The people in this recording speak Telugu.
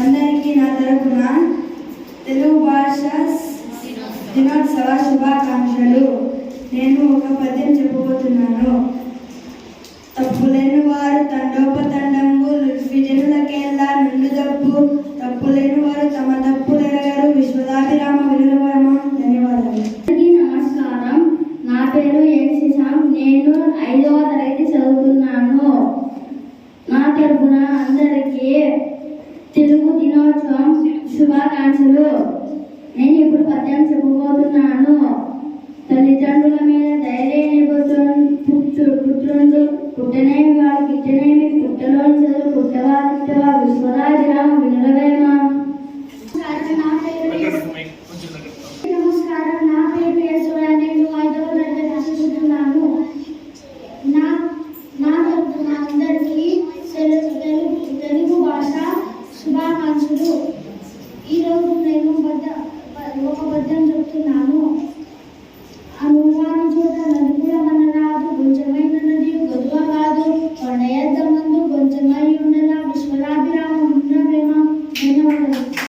అందరికీ నా తరపున తెలుగు భాష దినోత్సవ శుభాకాంక్షలు. నేను ఒక పద్యం చెప్పబోతున్నాను. తప్పులేని వారు తండోపతండంబు విజనులకేలా నుండు దప్పు. తప్పులేని వారు తమ తప్పులెరగరు. విశ్వదాభిరామ వినురవరమ. ధన్యవాదాలు. నమస్కారం. నా పేరు ఎన్ శశాంక్. నేను 5వ తరగతి చదువుతున్నాను. నా తరపున అందరికీ తెలుగు దినోత్సవం శుభాకాంక్షలు. నేను ఇప్పుడు పద్యం చెప్పబోతున్నాను. తల్లిదండ్రుల మీద ధైర్యాన్ని పుట్రుండు పుట్టనేమి వాడు గిట్టనేమి పుట్టలోని చదువు పుట్టవా విశ్వరాజిరామ వినురవేమ. నమస్కారం. నా పేరు యశోద. నేను 5వ తరగతి చదువుతున్నాను. నా తరపున అందరికీ తెలుగు భాష శుభాకాంక్షలు. ఈరోజు నేను ఒక పద్యం చెప్తున్నాను. అనువాని చోట నది కూడా మన రాదు. కొంచెమైన నది గొదువ కాదు. కొండ ఎద్ద ముందు కొంచెమై